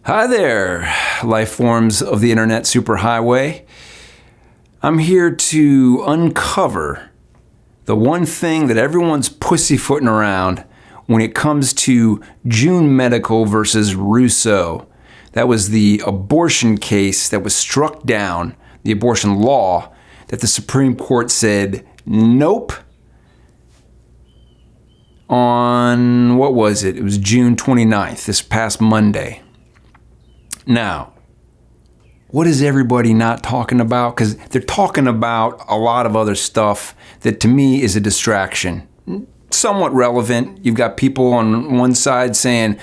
Hi there, life forms of the internet superhighway. I'm here to uncover the one thing that everyone's pussyfooting around when it comes to June Medical versus Russo. That was the abortion case that was struck down, the abortion law that the Supreme Court said nope on, what was it? It was June 29th, this past Monday. Now, what is everybody not talking about? Because they're talking about a lot of other stuff that to me is a distraction. Somewhat relevant. You've got people on one side saying,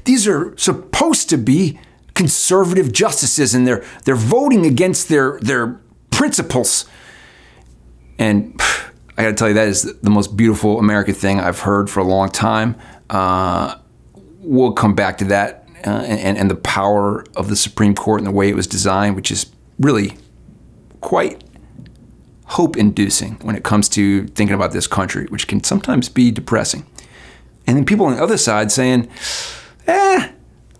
these are supposed to be conservative justices and they're voting against their principles. And I gotta tell you, that is the most beautiful American thing I've heard for a long time. We'll come back to that. And the power of the Supreme Court and the way it was designed, which is really quite hope-inducing when it comes to thinking about this country, which can sometimes be depressing. And then people on the other side saying,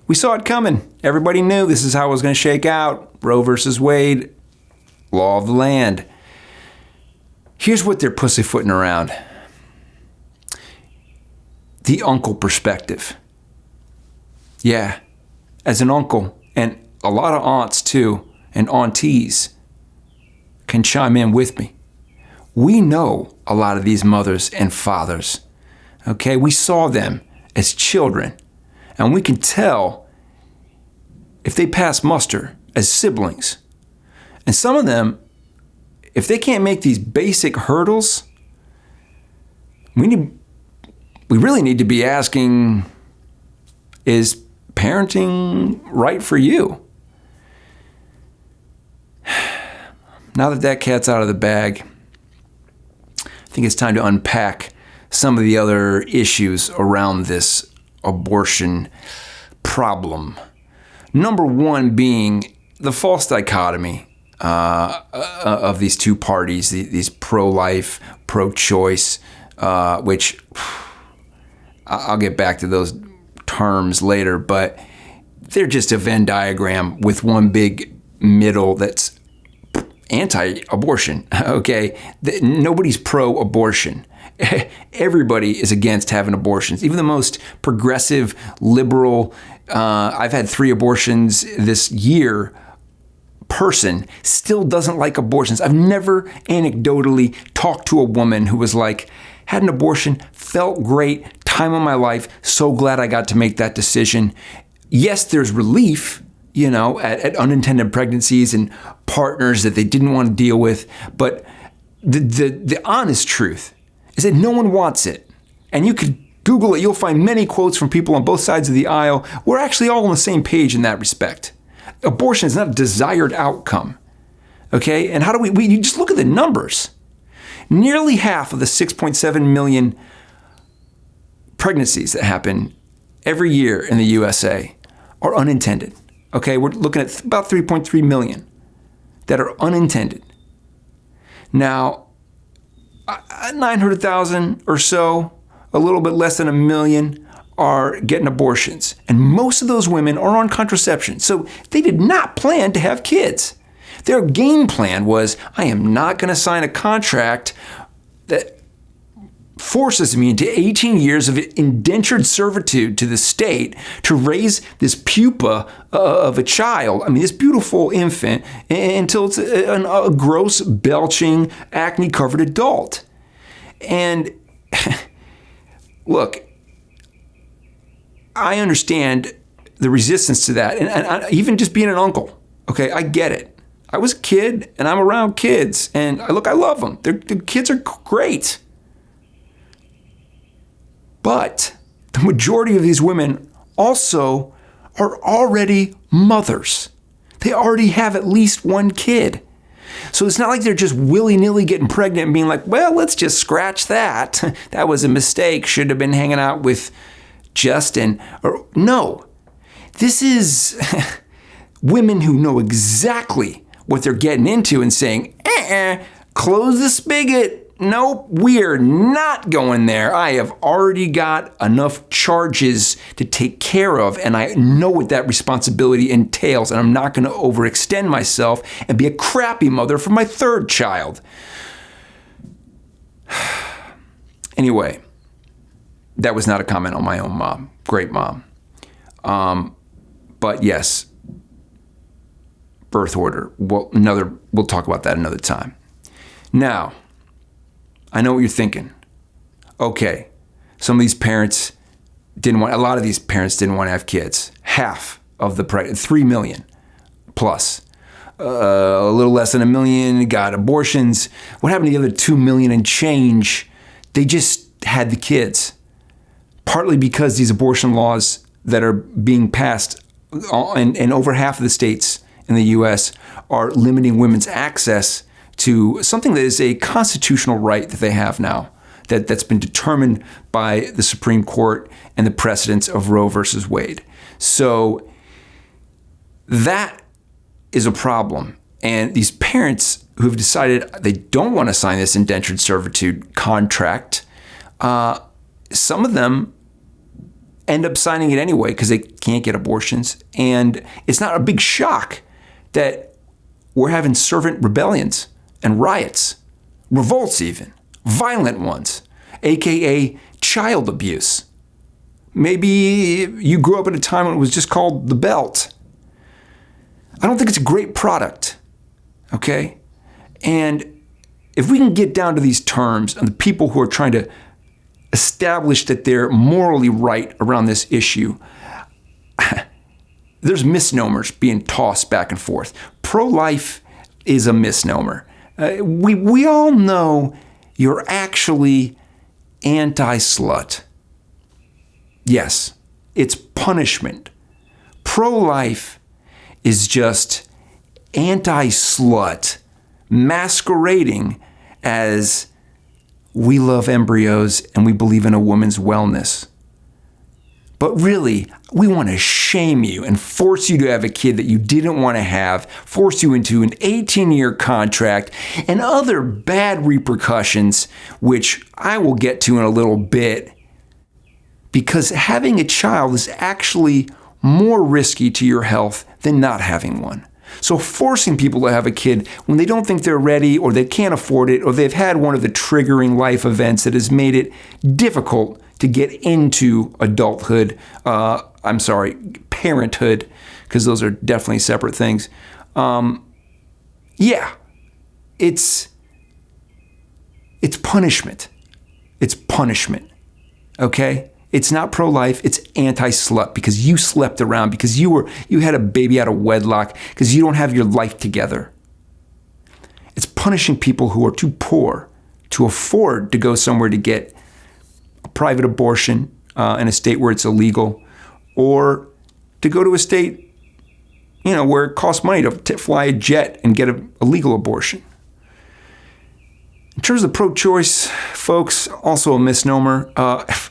we saw it coming. Everybody knew this is how it was going to shake out. Roe versus Wade, law of the land. Here's what they're pussyfooting around. The uncle perspective. Yeah, as an uncle, and a lot of aunts too, and aunties can chime in with me. We know a lot of these mothers and fathers, okay? We saw them as children, and we can tell if they pass muster as siblings. And some of them, if they can't make these basic hurdles, we really need to be asking, is parenting right for you? Now that that cat's out of the bag, I think it's time to unpack some of the other issues around this abortion problem. Number one being the false dichotomy of these two parties, these pro-life, pro-choice, which I'll get back to those terms later, but they're just a Venn diagram with one big middle that's anti-abortion, okay? Nobody's pro-abortion. Everybody is against having abortions. Even the most progressive, liberal, I've had 3 abortions this year, person still doesn't like abortions. I've never anecdotally talked to a woman who was like, had an abortion, felt great, time of my life, so glad I got to make that decision. Yes, there's relief, at unintended pregnancies and partners that they didn't want to deal with, but the honest truth is that no one wants it. And you could Google it, you'll find many quotes from people on both sides of the aisle. We're actually all on the same page in that respect. Abortion is not a desired outcome, okay? And how do you just look at the numbers. Nearly half of the 6.7 million pregnancies that happen every year in the USA are unintended. Okay, we're looking at about 3.3 million that are unintended. Now, 900,000 or so, a little bit less than 1 million, are getting abortions. And most of those women are on contraception. So they did not plan to have kids. Their game plan was, I am not going to sign a contract that forces me into 18 years of indentured servitude to the state to raise this pupa of a child, this beautiful infant, until it's a gross, belching, acne-covered adult. And look, I understand the resistance to that, and even just being an uncle, okay, I get it. I was a kid, and I'm around kids, and I love them. The kids are great. But the majority of these women also are already mothers. They already have at least one kid. So it's not like they're just willy-nilly getting pregnant and being like, well, let's just scratch that. That was a mistake. Should have been hanging out with Justin. Or no, this is women who know exactly what they're getting into and saying, close the spigot. nope, we are not going there. I have already got enough charges to take care of, and I know what that responsibility entails, and I'm not going to overextend myself and be a crappy mother for my third child. Anyway, that was not a comment on my own mom. Great mom. But yes, birth order. Well, we'll talk about that another time. Now, I know what you're thinking. Okay, a lot of these parents didn't want to have kids. Half of the 3 million plus. A little less than 1 million got abortions. What happened to the other 2 million and change? They just had the kids. Partly because these abortion laws that are being passed in over half of the states in the U.S. are limiting women's access to something that is a constitutional right that they have now, that's been determined by the Supreme Court and the precedents of Roe versus Wade. So that is a problem. And these parents who have decided they don't want to sign this indentured servitude contract, some of them end up signing it anyway because they can't get abortions. And it's not a big shock that we're having servant rebellions and riots, revolts even, violent ones, aka child abuse. Maybe you grew up at a time when it was just called the belt. I don't think it's a great product, okay? And if we can get down to these terms and the people who are trying to establish that they're morally right around this issue, there's misnomers being tossed back and forth. Pro-life is a misnomer. We all know you're actually anti-slut. Yes, it's punishment. Pro-life is just anti-slut masquerading as we love embryos and we believe in a woman's wellness. But really, we want to shame you and force you to have a kid that you didn't want to have, force you into an 18-year contract and other bad repercussions, which I will get to in a little bit, because having a child is actually more risky to your health than not having one. So forcing people to have a kid when they don't think they're ready or they can't afford it or they've had one of the triggering life events that has made it difficult to get into adulthood, parenthood, because those are definitely separate things. It's punishment. It's punishment, okay? It's not pro-life, it's anti-slut because you slept around, because you had a baby out of wedlock, because you don't have your life together. It's punishing people who are too poor to afford to go somewhere to get a private abortion in a state where it's illegal, or to go to a state, where it costs money to fly a jet and get a legal abortion. In terms of pro-choice, folks, also a misnomer.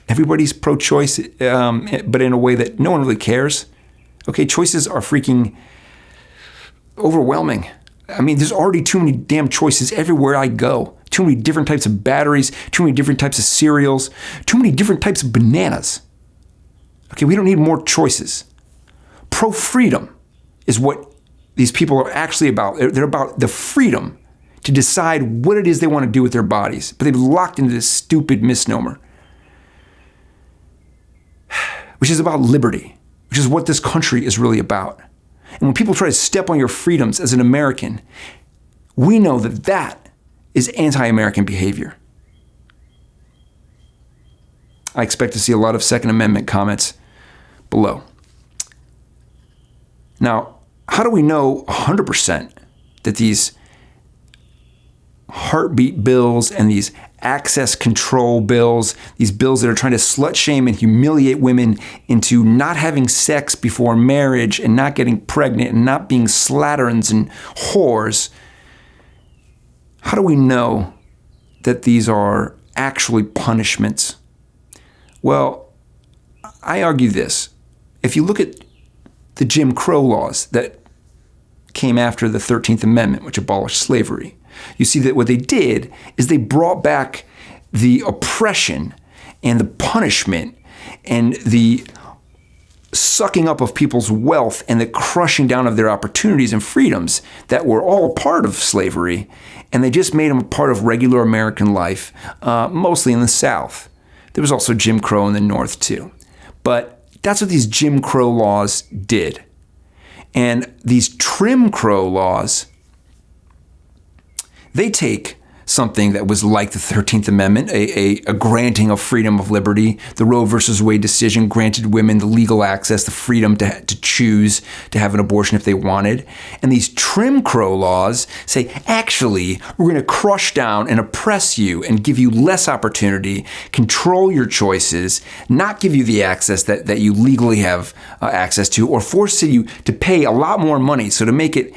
Everybody's pro-choice, but in a way that no one really cares. Okay, choices are freaking overwhelming. I mean, there's already too many damn choices everywhere I go. Too many different types of batteries, too many different types of cereals, too many different types of bananas. Okay, we don't need more choices. Pro-freedom is what these people are actually about. They're about the freedom to decide what it is they want to do with their bodies. But they've locked into this stupid misnomer, which is about liberty, which is what this country is really about. And when people try to step on your freedoms as an American, we know that that is anti-American behavior. I expect to see a lot of Second Amendment comments below. Now, how do we know 100% that these heartbeat bills and these access control bills, these bills that are trying to slut shame and humiliate women into not having sex before marriage and not getting pregnant and not being slatterns and whores, how do we know that these are actually punishments? Well, I argue this. If you look at the Jim Crow laws that came after the 13th Amendment, which abolished slavery, you see that what they did is they brought back the oppression and the punishment and the sucking up of people's wealth and the crushing down of their opportunities and freedoms that were all a part of slavery, and they just made them a part of regular American life, mostly in the South. There was also Jim Crow in the North too. But that's what these Jim Crow laws did. And these Trim Crow laws, they take something that was like the 13th Amendment, a granting of freedom of liberty. The Roe versus Wade decision granted women the legal access, the freedom to choose to have an abortion if they wanted. And these Trim Crow laws say, actually, we're going to crush down and oppress you and give you less opportunity, control your choices, not give you the access that you legally have access to, or force you to pay a lot more money, so to make it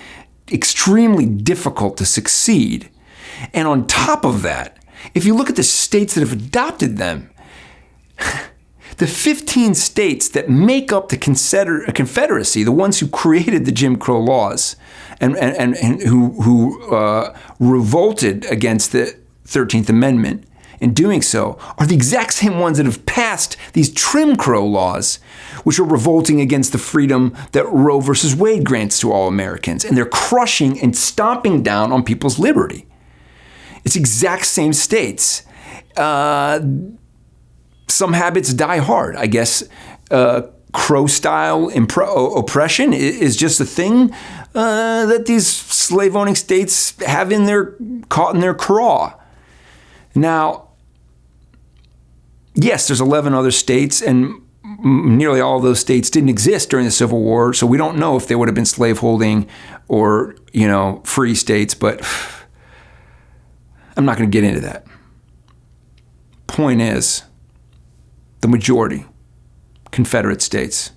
extremely difficult to succeed. And on top of that, if you look at the states that have adopted them, the 15 states that make up the Confederacy, the ones who created the Jim Crow laws and who revolted against the 13th Amendment in doing so, are the exact same ones that have passed these Trim Crow laws, which are revolting against the freedom that Roe versus Wade grants to all Americans. And they're crushing and stomping down on people's liberty. It's exact same states. Some habits die hard. I guess Crow-style oppression is just a thing that these slave-owning states have caught in their craw. Now, yes, there's 11 other states, and nearly all of those states didn't exist during the Civil War, so we don't know if they would have been slaveholding or, free states, but I'm not going to get into that. Point is, the majority, Confederate states,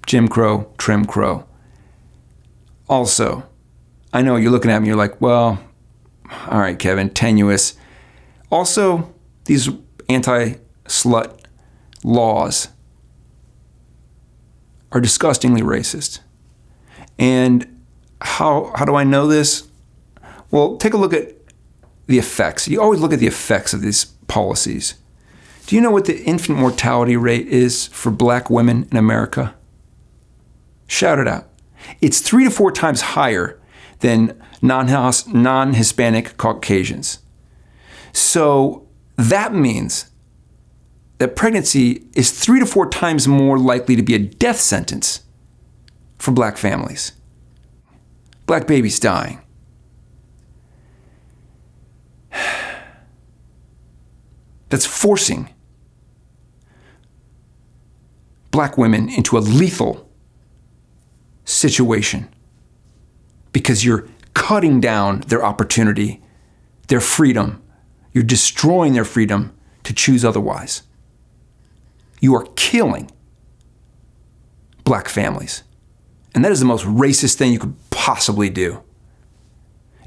Jim Crow, Trim Crow. Also, I know you're looking at me, you're like, well, all right, Kevin, tenuous. Also, these anti-slut laws are disgustingly racist. And how do I know this? Well, take a look at the effects. You always look at the effects of these policies. Do you know what the infant mortality rate is for black women in America? Shout it out. It's 3 to 4 times higher than non-Hispanic Caucasians. So that means that pregnancy is 3 to 4 times more likely to be a death sentence for black families. Black babies dying. That's forcing black women into a lethal situation because you're cutting down their opportunity, their freedom. You're destroying their freedom to choose otherwise. You are killing black families. And that is the most racist thing you could possibly do.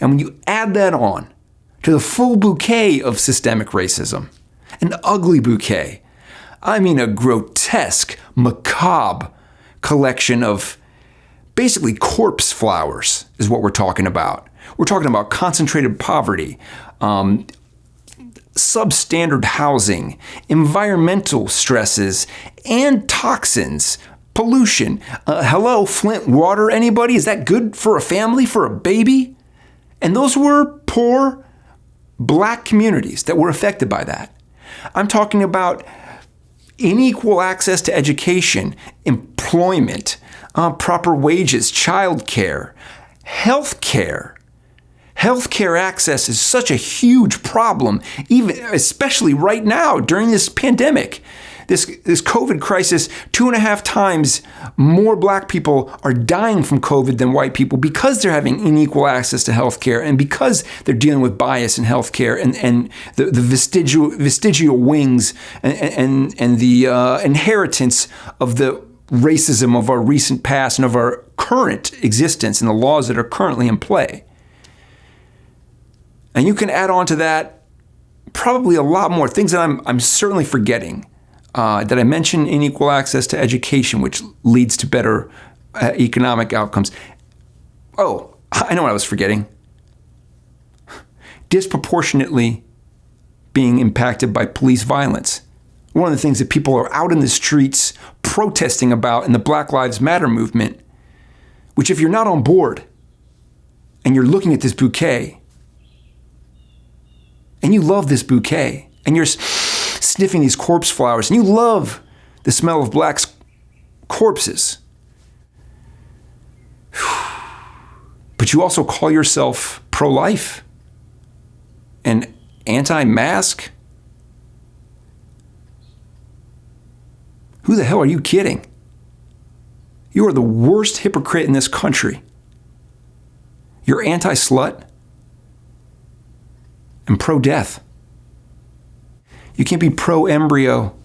And when you add that on to the full bouquet of systemic racism, an ugly bouquet, I mean a grotesque, macabre collection of basically corpse flowers is what we're talking about. We're talking about concentrated poverty, substandard housing, environmental stresses, and toxins, pollution. Hello, Flint water, anybody? Is that good for a family, for a baby? And those were poor black communities that were affected by that. I'm talking about unequal access to education, employment, proper wages, childcare, health care. Healthcare access is such a huge problem, especially right now during this pandemic. This COVID crisis, 2.5 times more black people are dying from COVID than white people because they're having unequal access to healthcare and because they're dealing with bias in healthcare and the vestigial wings and the inheritance of the racism of our recent past and of our current existence and the laws that are currently in play. And you can add on to that probably a lot more things that I'm certainly forgetting. Did I mention unequal access to education, which leads to better economic outcomes? Oh, I know what I was forgetting. disproportionately being impacted by police violence. One of the things that people are out in the streets protesting about in the Black Lives Matter movement, which if you're not on board and you're looking at this bouquet and you love this bouquet and you're sniffing these corpse flowers and you love the smell of black corpses, but you also call yourself pro-life and anti-mask? Who the hell are you kidding? You are the worst hypocrite in this country. You're anti-slut and pro-death. You can't be pro-embryo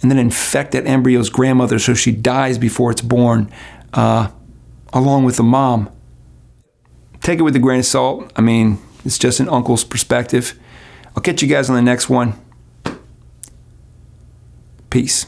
and then infect that embryo's grandmother so she dies before it's born, along with the mom. Take it with a grain of salt. I mean, it's just an uncle's perspective. I'll catch you guys on the next one. Peace.